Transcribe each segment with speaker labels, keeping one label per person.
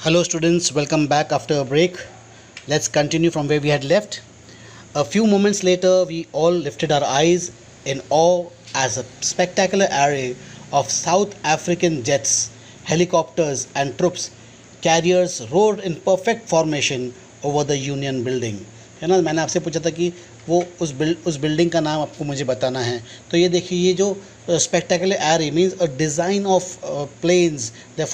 Speaker 1: Hello students, welcome back after a break. Let's continue from where we had left. A few moments later, we all lifted our eyes in awe as a spectacular array of South African jets, helicopters, and troops carriers roared in perfect formation over the Union Building. है ना, मैंने आपसे पूछा था कि वो उस building का नाम आपको मुझे बताना है. तो ये देखिए, ये जो spectacular array means a design of planes, they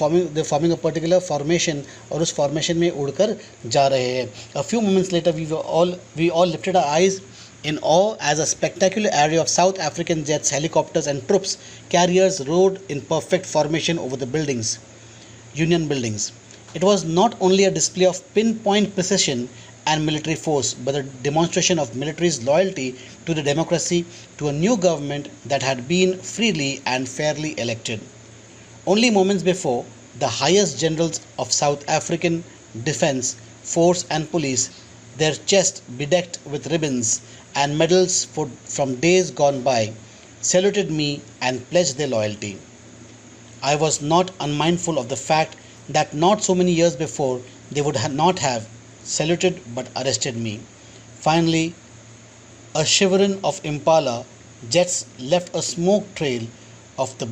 Speaker 1: forming a particular formation, और उस फॉर्मेशन में उड़कर जा रहे हैं. A few moments later we all lifted our eyes in awe as a spectacular array of South African jets, helicopters, and troops carriers rode in perfect formation over the buildings, Union buildings. It was not only a display of pinpoint precision and military force, but a demonstration of military's loyalty to the democracy, to a new government that had been freely and fairly elected. Only moments before, the highest generals of South African defense force and police, their chests bedecked with ribbons and medals from days gone by, saluted me and pledged their loyalty. I was not unmindful of the fact that not so many years before they would not have saluted but arrested me. Finally, a chevron of Impala jets left a smoke trail of the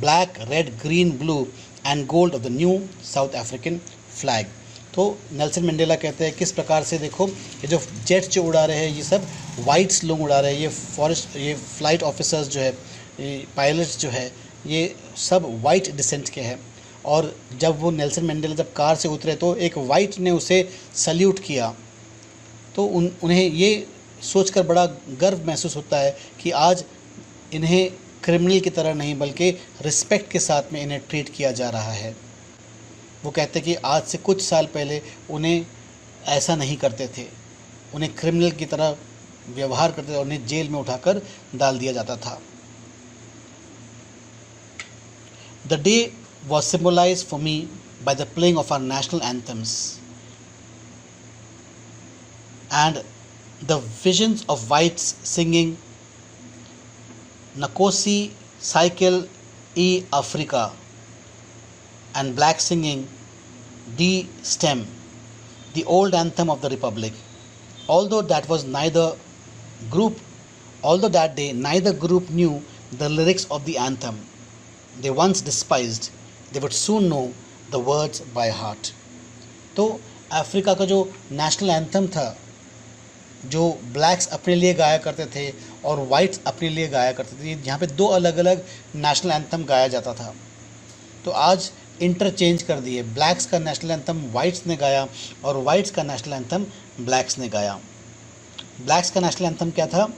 Speaker 1: black, red, green, blue and gold of the new South African flag. तो Nelson Mandela कहते हैं किस प्रकार से देखो, ये जो jets जो उड़ा रहे हैं ये सब वाइट्स लोग उड़ा रहे हैं, ये फ्लाइट ऑफिसर्स जो है, ये पायलट्स जो है, ये सब वाइट डिसेंट के हैं. और जब वो नेल्सन मंडेला जब कार से उतरे तो एक वाइट ने उसे सल्यूट किया. तो उन्हें ये सोचकर बड़ा गर्व महसूस होता है कि आज इन्हें क्रिमिनल की तरह नहीं बल्कि रिस्पेक्ट के साथ में इन्हें ट्रीट किया जा रहा है. वो कहते हैं कि आज से कुछ साल पहले उन्हें ऐसा नहीं करते थे, उन्हें क्रिमिनल की तरह व्यवहार करते थे और उन्हें जेल में उठाकर डाल दिया जाता था. The day was symbolized for me by the playing of our national anthems and the visions of whites singing Nkosi Cycle e Africa and blacks singing Die Stem, the old anthem of the Republic. Although that day neither group knew the lyrics of the anthem they once despised, they would soon know the words by heart. तो Africa का जो national anthem था, जो blacks अपने लिए गाया करते थे और वाइट्स अपने लिए गाया करते थे, यहाँ पे दो अलग अलग नेशनल एंथम गाया जाता था. तो आज इंटरचेंज कर दिए, ब्लैक्स का नेशनल एंथम वाइट्स ने गाया और वाइट्स का नेशनल एंथम ब्लैक्स ने गाया. ब्लैक्स का नेशनल एंथम क्या था?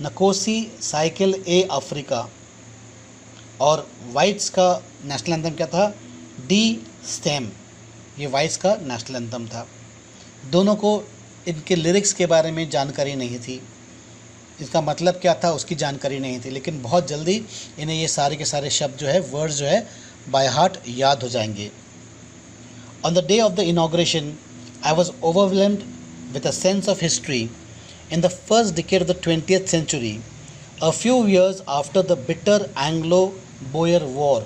Speaker 1: नकोसी साइकिल ए अफ्रीका. और वाइट्स का नेशनल एंथम क्या था? D stem. ये वाइट्स का नेशनल एंथम था. दोनों को इनके लिरिक्स के बारे में जानकारी नहीं थी, इसका मतलब क्या था उसकी जानकारी नहीं थी, लेकिन बहुत जल्दी इन्हें ये सारे के सारे शब्द जो है, वर्ड्स जो है, बाय हार्ट याद हो जाएंगे. On the day of the inauguration I was overwhelmed with a sense of history in the first decade of the 20th century, a few years after the bitter Anglo-Boer War.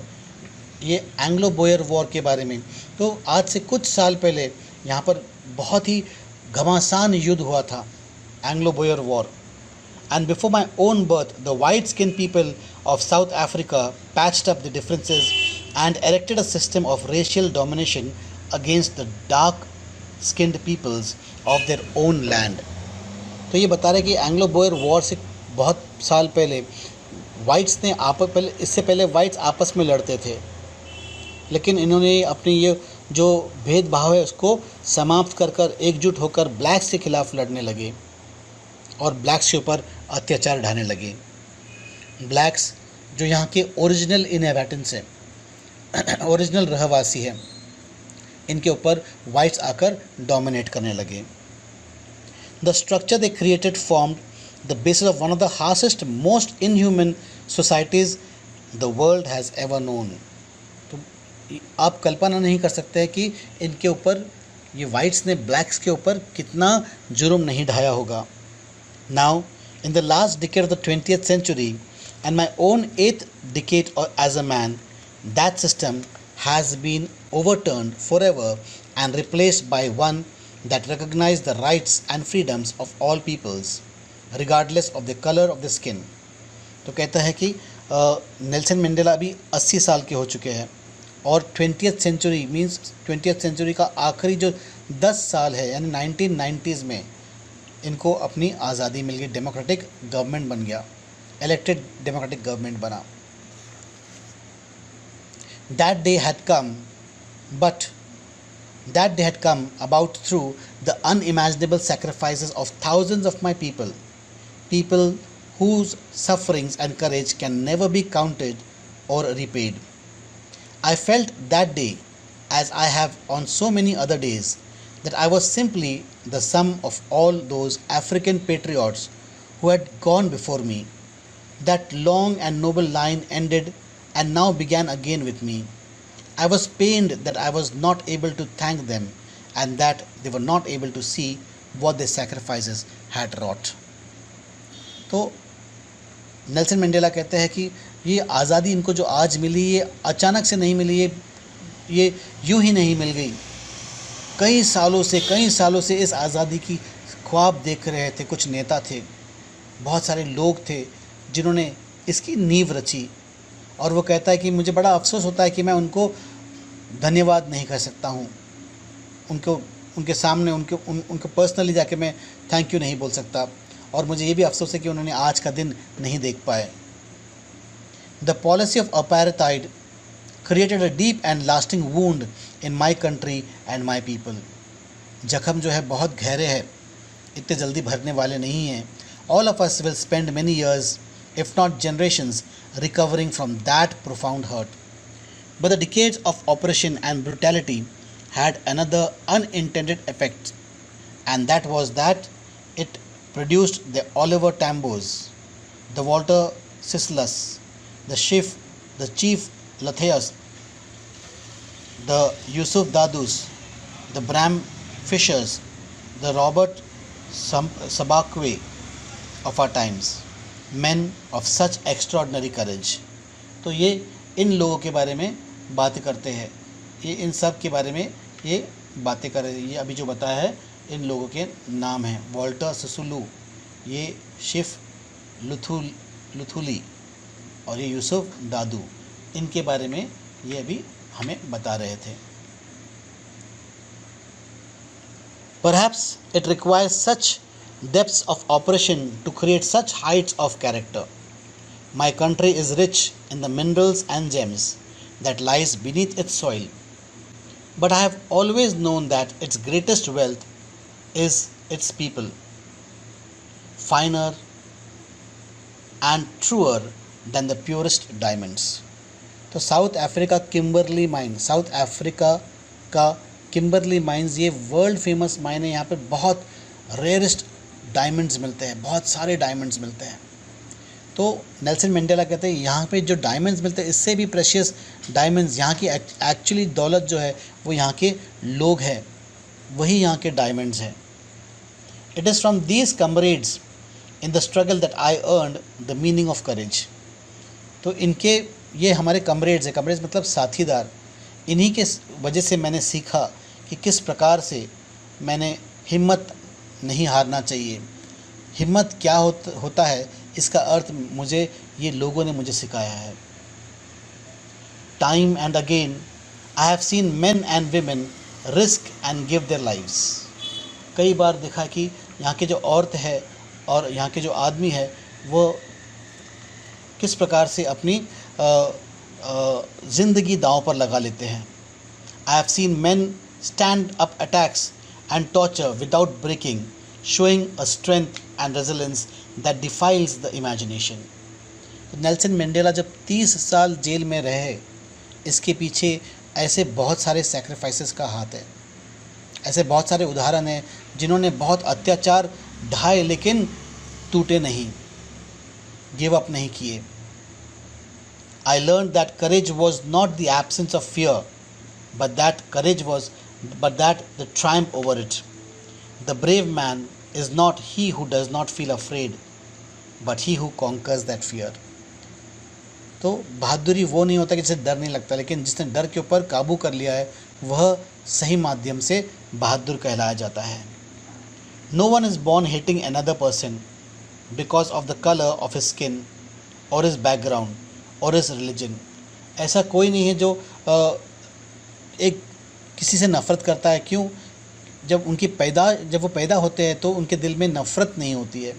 Speaker 1: ये Anglo Boer war के बारे में. तो आज से कुछ साल पहले यहाँ पर बहुत ही घमासान युद्ध हुआ था, Anglo Boer war. And before my own birth, the white-skinned people of South Africa patched up the differences and erected a system of racial domination against the dark-skinned peoples of their own land. तो ये बता रहे कि Anglo Boer war से बहुत साल पहले whites ने इससे पहले वाइट्स आपस में लड़ते थे, लेकिन इन्होंने अपनी ये जो भेदभाव है उसको समाप्त कर एकजुट होकर ब्लैक्स के खिलाफ लड़ने लगे और ब्लैक्स के ऊपर अत्याचार ढाने लगे. ब्लैक्स जो यहाँ के ओरिजिनल इनहेबिटेंट्स हैं, ओरिजिनल रहवासी हैं, इनके ऊपर वाइट्स आकर डोमिनेट करने लगे. The structure they created formed the basis of one of the harshest most inhuman societies the world has ever known. तो आप कल्पना नहीं कर सकते हैं कि इनके ऊपर, ये वाइट्स ने ब्लैक्स के ऊपर कितना जुर्म नहीं ढाया होगा. Now, in the last decade of the 20th century and my own 8th decade as a man, that system has been overturned forever and replaced by one that recognizes the rights and freedoms of all peoples, regardless of the color of the skin. तो कहता है कि Nelson Mandela अभी 80 साल के हो चुके हैं और 20th century means 20th century का आखिरी जो 10 साल है यानी 1990s में इनको अपनी आज़ादी मिल गई, डेमोक्रेटिक गवर्नमेंट बन गया, इलेक्टेड डेमोक्रेटिक गवर्नमेंट बना. That day had come, but that day had come about through the unimaginable sacrifices of thousands of my people whose sufferings and courage can never be counted or repaid. I felt that day, as I have on so many other days, that I was simply the sum of all those African patriots who had gone before me. That long and noble line ended and now began again with me. I was pained that I was not able to thank them and that they were not able to see what their sacrifices had wrought. तो Nelson Mandela कहते हैं कि ये आज़ादी इनको जो आज मिली ये अचानक से नहीं मिली, ये यूं ही नहीं मिल गई. कई सालों से इस आज़ादी की ख्वाब देख रहे थे. कुछ नेता थे, बहुत सारे लोग थे जिन्होंने इसकी नींव रची. और वो कहता है कि मुझे बड़ा अफसोस होता है कि मैं उनको धन्यवाद नहीं कर सकता हूँ, उनके सामने उनको पर्सनली जाके मैं थैंक यू नहीं बोल सकता. और मुझे ये भी अफसोस है कि उन्होंने आज का दिन नहीं देख पाए. The policy of apartheid created a deep and lasting wound in my country and my people. जख्म जो है बहुत गहरे हैं, इतने जल्दी भरने वाले नहीं हैं. All of us will spend many years if not generations recovering from that profound hurt. But the decades of oppression and brutality had another unintended effect, and that was that it produced the Oliver Tambos, the Walter Sislus, the Chief Latheus, the Yusuf Dadus, the Bram Fishers, the Robert Sabakwe of our times. Men of such extraordinary courage. तो ये इन लोगों के बारे में बात करते हैं, ये इन सब के बारे में ये बातें कर रहे हैं. ये अभी जो बताया है इन लोगों के नाम हैं वॉल्टर सिसुलू, ये शिफ लुथुली और ये यूसुफ दादू. इनके बारे में ये अभी हमें बता रहे थे. Perhaps it requires such depths of oppression to create such heights of character. My country is rich in the minerals and gems that lies beneath its soil, but I have always known that its greatest wealth is its people, finer and truer than the purest diamonds. तो south Africa का Kimberly mines ये world famous mine है. यहाँ पे बहुत rarest diamonds मिलते हैं, बहुत सारे डायमंड्स मिलते हैं. तो नेल्सन मंडेला कहते हैं यहाँ पे जो डायमंड्स मिलते हैं इससे भी प्रेशियस डायमंड्स, यहाँ की एक्चुअली दौलत जो है वो यहाँ के लोग हैं, वही यहाँ के डायमंड्स हैं. It is from these comrades in the struggle that I earned the meaning of courage. तो इनके ये हमारे कमरेड्स हैं, कमरेड्स मतलब साथीदार. इन्हीं के वजह से मैंने सीखा कि किस प्रकार से मैंने हिम्मत नहीं हारना चाहिए. हिम्मत क्या होता है इसका अर्थ मुझे ये लोगों ने मुझे सिखाया है. Time and again I have seen main and women risk and give their lives. कई बार देखा कि यहाँ के जो औरत है और यहाँ के जो आदमी है वो किस प्रकार से अपनी ज़िंदगी दांव पर लगा लेते हैं. I have seen main stand up attacks and torture without breaking, showing a strength and resilience that defiles the imagination. Nelson Mandela जब 30 साल जेल में रहे, इसके पीछे ऐसे बहुत सारे सैक्रिफाइसेस का हाथ है. ऐसे बहुत सारे उदाहरण हैं जिन्होंने बहुत अत्याचार ढाए लेकिन टूटे नहीं, गिव अप नहीं किए. I learned that courage was not the absence of fear, but that the triumph over it. The brave man is not he who does not feel afraid, but he who conquers that fear. तो बहादुरी वो नहीं होता कि जिसे डर नहीं लगता, लेकिन जिसने डर के ऊपर काबू कर लिया है वह सही माध्यम से बहादुर कहलाया जाता है। No one is born hating another person because of the colour of his skin और हिज बैकग्राउंड और हिज रिलीजन। ऐसा कोई नहीं है जो एक किसी से नफ़रत करता है। क्यों? जब वो पैदा होते हैं तो उनके दिल में नफ़रत नहीं होती है,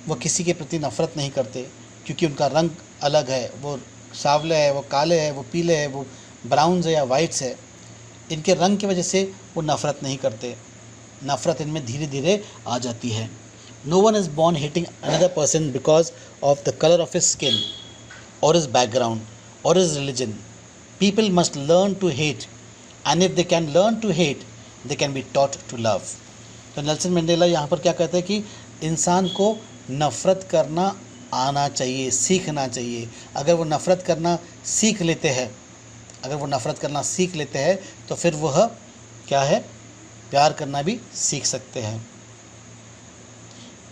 Speaker 1: वो किसी के प्रति नफ़रत नहीं करते, क्योंकि उनका रंग अलग है, वो सांवले है, वो काले है, वो पीले है, वो ब्राउन्स है या वाइट्स है। इनके रंग की वजह से वो नफ़रत नहीं करते, नफ़रत इनमें धीरे धीरे आ जाती है। No one is born hating another person because of the colour of his skin और हिज बैकग्राउंड और his religion. People must learn to hate, and if they can learn to hate they can be taught to love. तो Nelson Mandela यहाँ पर क्या कहते हैं कि इंसान को नफ़रत करना आना चाहिए, सीखना चाहिए। अगर वो नफ़रत करना सीख लेते हैं तो फिर वह क्या है, प्यार करना भी सीख सकते हैं।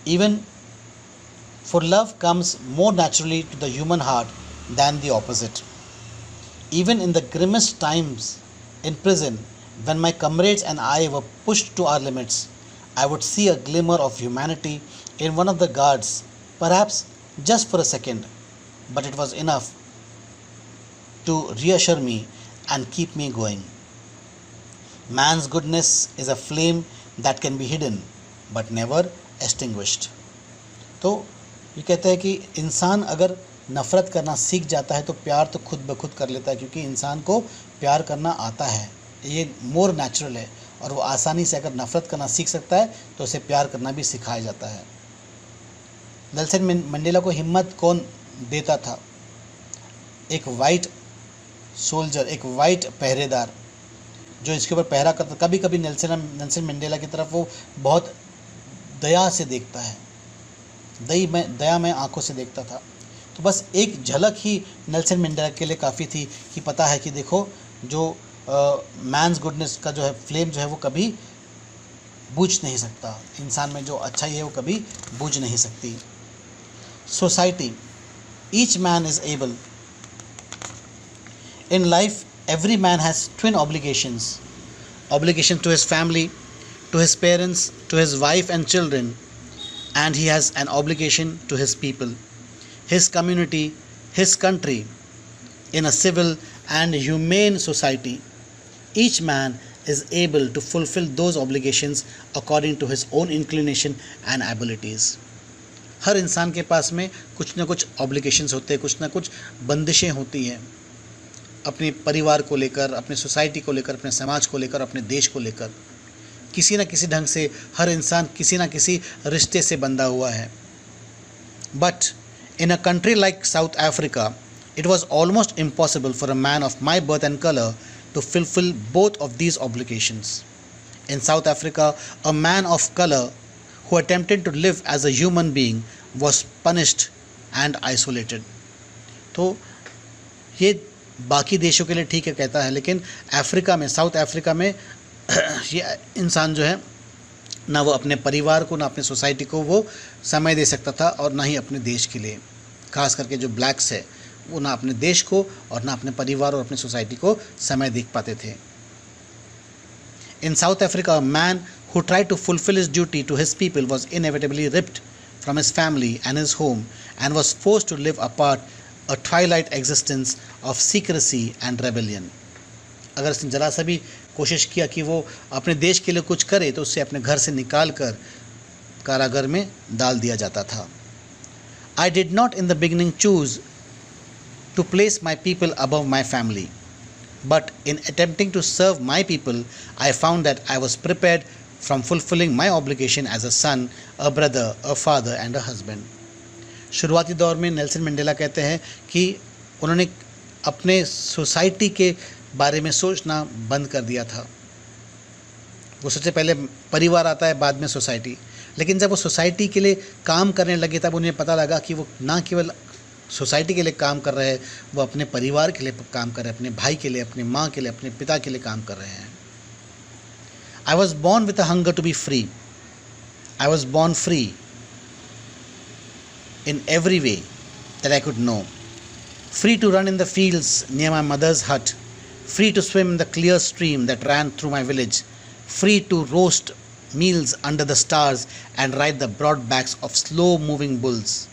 Speaker 1: Even for love comes more naturally to the human heart than the opposite. Even in the grimmest times in prison, when my comrades and I were pushed to our limits, I would see a glimmer of humanity in one of the guards, perhaps just for a second, but it was enough to reassure me and keep me going. Man's goodness is a flame that can be hidden but never extinguished. तो ये कहते हैं कि इंसान अगर नफ़रत करना सीख जाता है तो प्यार तो खुद ब खुद कर लेता है, क्योंकि इंसान को प्यार करना आता है, ये मोर नेचुरल है। और वो आसानी से अगर नफ़रत करना सीख सकता है तो उसे प्यार करना भी सिखाया जाता है। नेल्सन मंडेला को हिम्मत कौन देता था? एक वाइट सोल्जर, एक वाइट पहरेदार जो इसके ऊपर पहरा करता। कभी कभी नेल्सन मंडेला की तरफ वो बहुत दया से देखता है, दयामय आंखों से देखता था। तो बस एक झलक ही नेल्सन मंडेला के लिए काफ़ी थी कि पता है कि देखो जो मैंस गुडनेस का जो है फ्लेम जो है वो कभी बुझ नहीं सकता, इंसान में जो अच्छाई है वो कभी बुझ नहीं सकती। Society, each man is able in life, every man has twin obligations, obligation to his family, to his parents, to his wife and children, and he has an obligation to his people, his community, his country, in a civil and humane society. Each man is able to fulfill those obligations according to his own inclination and abilities. हर इंसान के पास में कुछ ना कुछ obligations होते हैं, कुछ ना कुछ बंदिशें होती हैं, अपने परिवार को लेकर, अपने सोसाइटी को लेकर, अपने समाज को लेकर, अपने देश को लेकर। किसी न किसी ढंग से हर इंसान किसी न किसी रिश्ते से बंधा हुआ है। But in a country like south Africa it was almost impossible for a man of my birth and color to fulfill both of these obligations. In South Africa, a man of color who attempted to live as a human being was punished and isolated. तो ये बाकी देशों के लिए ठीक है कहता है, लेकिन अफ्रीका में, साउथ अफ्रीका में ये इंसान जो है ना वो अपने परिवार को, ना अपने सोसाइटी को वो समय दे सकता था, और ना ही अपने देश के लिए। खास करके जो ब्लैक्स है वो ना अपने देश को और ना अपने परिवार और अपनी सोसाइटी को समय दे पाते थे। In South Africa, man who tried to fulfill his duty to his people was inevitably ripped from his family and his home and was forced to live apart, a twilight existence of secrecy and rebellion. अगर उसने जरा सा भी कोशिश किया कि वो अपने देश के लिए कुछ करे तो उसे अपने घर से निकाल कर कारागार में डाल दिया जाता था। I did not in the beginning choose to place my people above my family, but in attempting to serve my people, I found that I was prepared from fulfilling my obligation as a son, a brother, a father and a husband. शुरुआती दौर में Nelson Mandela कहते हैं कि उन्होंने अपने society के बारे में सोचना बंद कर दिया था। वो सोचे पहले परिवार आता है, बाद में सोसाइटी, लेकिन जब वो सोसाइटी के लिए काम करने लगे तब उन्हें पता लगा कि वो ना केवल सोसाइटी के लिए काम कर रहे हैं, वो अपने परिवार के लिए काम कर रहे हैं, अपने भाई के लिए, अपनी माँ के लिए, अपने पिता के लिए काम कर रहे हैं। I was born with a hunger to be free. I was born free in every way that I could know. free to run in the fields near my mother's hut, free to swim in the clear stream that ran through my village, free to roast meals under the stars and ride the broad backs of slow moving bulls,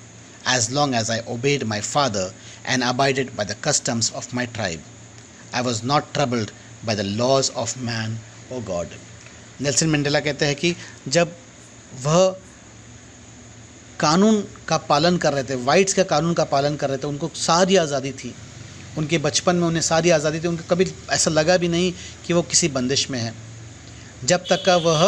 Speaker 1: as long as I obeyed my father and abided by the customs of my tribe. I was not troubled by the laws of man or God. Nelson Mandela कहते हैं कि जब वह कानून का पालन कर रहे थे, वाइट्स का कानून का पालन कर रहे थे, उनको सारी आज़ादी थी, उनके बचपन में उन्हें सारी आज़ादी थी, उनको कभी ऐसा लगा भी नहीं कि वो किसी बंदिश में है। जब तक का वह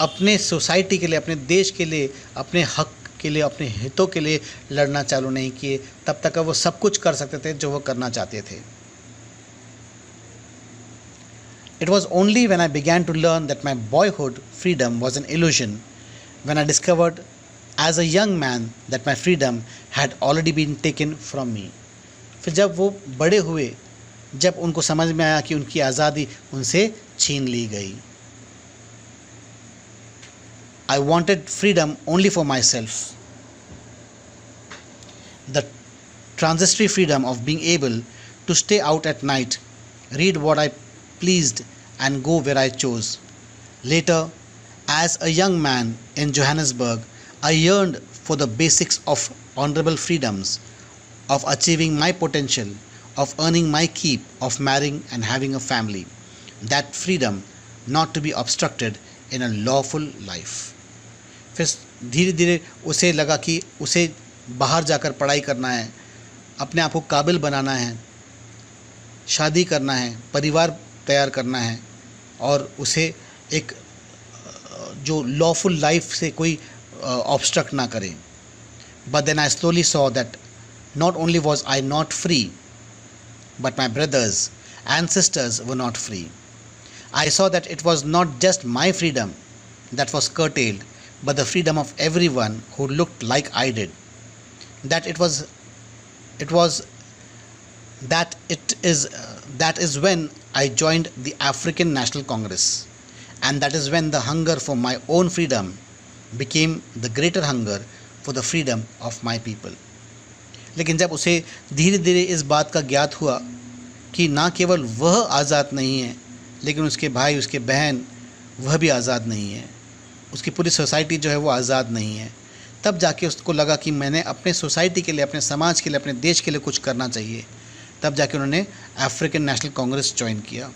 Speaker 1: अपने सोसाइटी के लिए, अपने देश के लिए, अपने हक के लिए, अपने हितों के लिए लड़ना चालू नहीं किए, तब तक का वो सब कुछ कर सकते थे जो वो करना चाहते थे। It was only when I began to learn that my boyhood freedom was an illusion, when I discovered as a young man that my freedom had already been taken from me. फिर जब वो बड़े हुए, जब उनको समझ में आया कि उनकी आज़ादी उनसे छीन ली गई। I wanted freedom only for myself. The transitory freedom of being able to stay out at night, read what I pleased and go where I chose. Later, as a young man in Johannesburg, I yearned for the basics of honorable freedoms, of achieving my potential, of earning my keep, of marrying and having a family. That freedom not to be obstructed in a lawful life. फिर धीरे धीरे उसे लगा कि उसे बाहर जाकर पढ़ाई करना है, अपने आप को काबिल बनाना है, शादी करना है, परिवार तैयार करना है और उसे एक जो लॉफुल लाइफ से कोई ऑब्स्ट्रक्ट ना करे। But then I slowly saw that not only was I not free, but my brothers and sisters were not free. I saw that it was not just my freedom that was curtailed, but the freedom of everyone who looked like I did. That is when I joined the African National Congress, and that is when the hunger for my own freedom became the greater hunger for the freedom of my people. लेकिन जब उसे धीरे धीरे इस बात का ज्ञात हुआ कि ना केवल वह आज़ाद नहीं है, लेकिन उसके भाई, उसके बहन, वह भी आज़ाद नहीं है, उसकी पूरी सोसाइटी जो है वो आज़ाद नहीं है, तब जाके उसको लगा कि मैंने अपने सोसाइटी के लिए, अपने समाज के लिए, अपने देश के लिए कुछ करना चाहिए। तब जाके उन्होंने अफ्रीकन नेशनल कांग्रेस ज्वाइन किया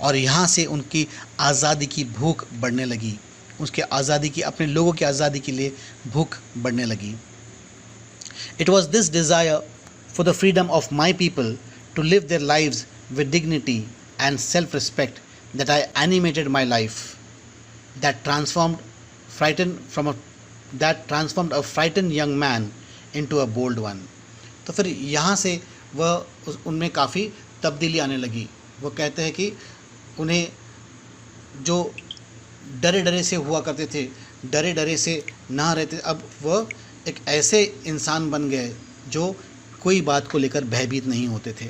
Speaker 1: और यहाँ से उनकी आज़ादी की भूख बढ़ने लगी, उसके आज़ादी की, अपने लोगों की आज़ादी के लिए भूख बढ़ने लगी। It was this desire for the freedom of my people to live their lives with dignity and self-respect that I animated my life, that transformed a frightened young man into a bold one. तो फिर यहाँ से वह उनमें काफ़ी तब्दीली आने लगी। वो कहते हैं कि उन्हें जो डरे डरे से हुआ करते थे, डरे डरे से ना रहते, अब वह एक ऐसे इंसान बन गए जो कोई बात को लेकर भयभीत नहीं होते थे।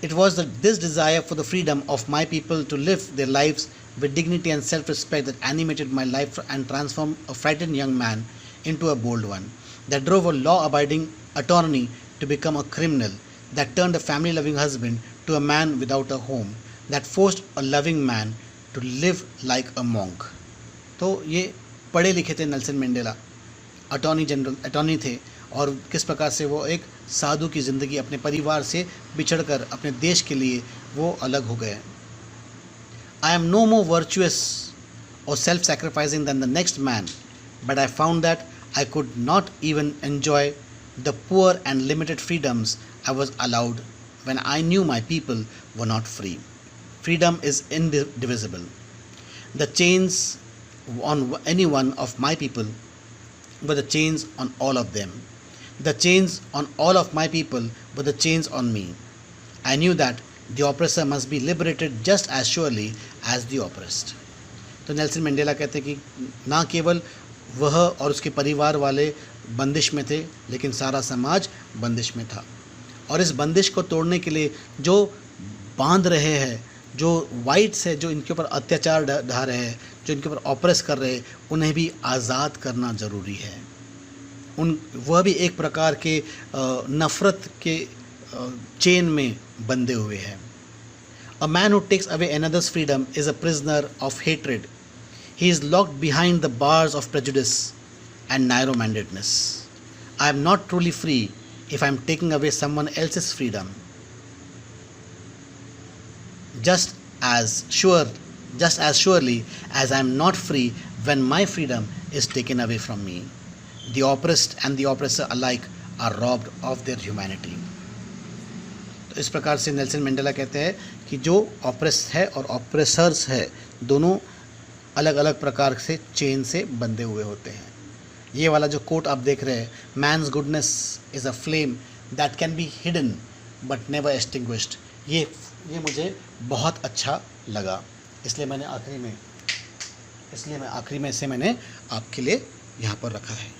Speaker 1: It was this desire for the freedom of my people to live their lives with dignity and self-respect that animated my life and transformed a frightened young man into a bold one, that drove a law-abiding attorney to become a criminal, that turned a family-loving husband to a man without a home, that forced a loving man to live like a monk. तो ये पढ़े लिखे थे Nelson Mandela, attorney थे, और किस प्रकार से वो एक साधु की ज़िंदगी अपने परिवार से बिछड़कर अपने देश के लिए वो अलग हो गए। I am no more virtuous or self-sacrificing than the next man, but I found that I could not even enjoy the poor and limited freedoms I was allowed when I knew my people were not free. Freedom is indivisible. The chains on any one of my people were the chains on all of them. The chains on all of my people were the chains on me. I knew that the oppressor must be liberated just as surely as the oppressed. तो Nelson Mandela कहते हैं कि ना केवल वह और उसके परिवार वाले बंदिश में थे, लेकिन सारा समाज बंदिश में था। और इस बंदिश को तोड़ने के लिए जो बांध रहे हैं, जो वाइट्स है, जो इनके ऊपर अत्याचार ढा रहे हैं, जो इनके ऊपर ऑप्रेस कर रहे उन्हें भी आज़ाद करना ज़रूरी है। वह भी एक प्रकार के नफ़रत के चेन में बंधे हुए हैं। A man who takes away another's freedom is a prisoner of hatred. He is locked behind the bars of prejudice and narrow-mindedness. I am not truly free if I am taking away someone else's freedom. Just as surely as I am not free when my freedom is taken away from me. The oppressed and the oppressor alike are robbed of their humanity. तो इस प्रकार से Nelson Mandela कहते हैं कि जो oppress है और ऑप्रेसर्स है दोनों अलग अलग प्रकार से चेन से बंधे हुए होते हैं। ये वाला जो कोट आप देख रहे हैं, man's goodness is a flame that can be hidden but never extinguished, ये मुझे बहुत अच्छा लगा, इसलिए मैं आखिरी में इसे मैंने आपके लिए यहाँ पर रखा है।